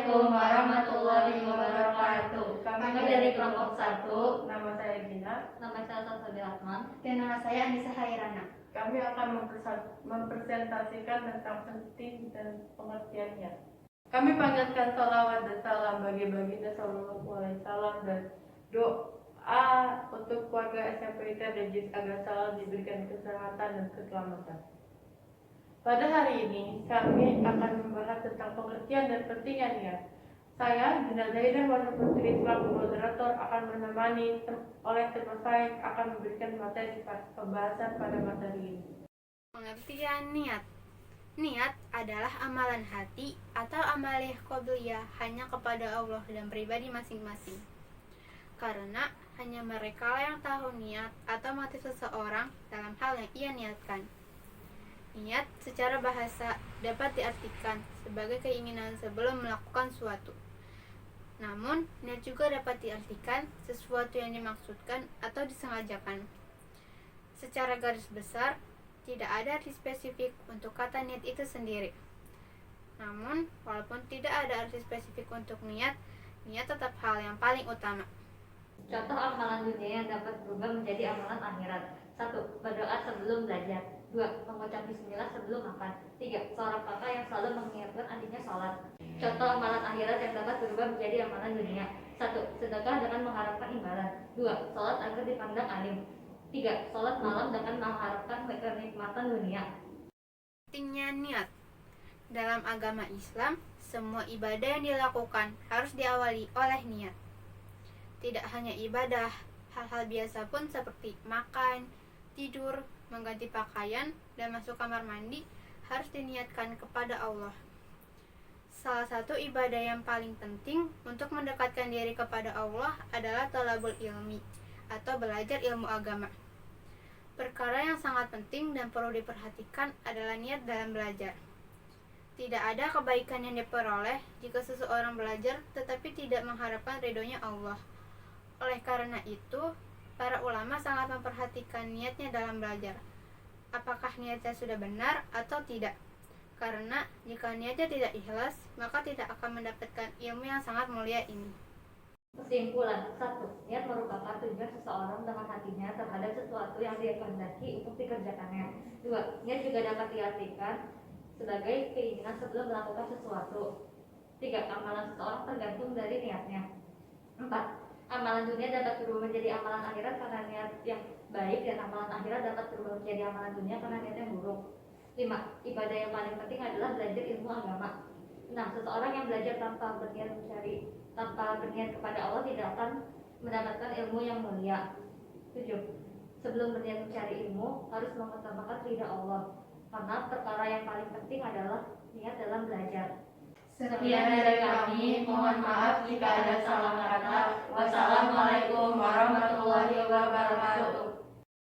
Assalamualaikum warahmatullahi wabarakatuh. Kami dari kelompok 1. Nama saya Gina. Nama saya Sasabila Atman. Dan nama saya Anissa Hairana. Kami akan mempresentasikan tentang penting dan pengertiannya. Kami panjatkan salawat dan salam bagi baginda Sallallahu Alaihi Wasallam dan doa untuk keluarga SMP Darajis agar selalu diberikan kesehatan dan keselamatan. Pada hari ini, kami akan membahas tentang pengertian dan pentingnya. Saya, Gina Zaidah Warna Putri, selaku moderator akan menemani oleh teman saya yang akan memberikan materi pembahasan pada materi ini. Pengertian niat. Niat adalah amalan hati atau amaliyah qobliyah hanya kepada Allah dan pribadi masing-masing. Karena hanya mereka yang tahu niat atau motif seseorang dalam hal yang ia niatkan. Niat secara bahasa dapat diartikan sebagai keinginan sebelum melakukan suatu. Namun, niat juga dapat diartikan sesuatu yang dimaksudkan atau disengajakan. Secara garis besar, tidak ada arti spesifik untuk kata niat itu sendiri. Namun, walaupun tidak ada arti spesifik untuk niat, niat tetap hal yang paling utama. Contoh amalan dunia yang dapat berubah menjadi amalan akhirat. 1. Berdoa sebelum belajar. 2. Mengucap bismillah sebelum makan. 3. Seorang kakak yang selalu mengingatkan adiknya sholat. Contoh amalan akhirat yang dapat berubah menjadi amalan dunia. 1. Sedekah dengan mengharapkan imbalan. 2. Sholat agar dipandang alim. 3. Sholat malam dengan mengharapkan kenikmatan dunia. Pentingnya niat. Dalam agama Islam, semua ibadah yang dilakukan harus diawali oleh niat. Tidak hanya ibadah, hal-hal biasa pun seperti makan, tidur, mengganti pakaian, dan masuk kamar mandi harus diniatkan kepada Allah. Salah satu ibadah yang paling penting untuk mendekatkan diri kepada Allah adalah thalabul ilmi atau belajar ilmu agama. Perkara yang sangat penting dan perlu diperhatikan adalah niat dalam belajar. Tidak ada kebaikan yang diperoleh jika seseorang belajar tetapi tidak mengharapkan ridhonya Allah. Oleh karena itu, para ulama sangat memperhatikan niatnya dalam belajar. Apakah niatnya sudah benar atau tidak? Karena jika niatnya tidak ikhlas, maka tidak akan mendapatkan ilmu yang sangat mulia ini. Kesimpulan. 1. Niat merupakan tujuan seseorang dengan hatinya terhadap sesuatu yang dia kehendaki untuk dikerjakannya. 2. Niat juga dapat diartikan sebagai keinginan sebelum melakukan sesuatu. 3. Amalan seseorang tergantung dari niatnya. 4. Amalan dunia dapat berubah menjadi amalan akhirat karena niat yang baik, dan amalan akhirat dapat berubah menjadi amalan dunia karena niat yang buruk. 5. Ibadah yang paling penting adalah belajar ilmu agama. 6. Seseorang yang belajar tanpa berniat kepada Allah tidak akan mendapatkan ilmu yang mulia. 7. Sebelum berniat mencari ilmu, harus mengutamakan ridha Allah, karena perkara yang paling penting adalah niat dalam belajar. Sekian dari kami, mohon maaf jika ada salah kata. Wassalamualaikum warahmatullahi wabarakatuh.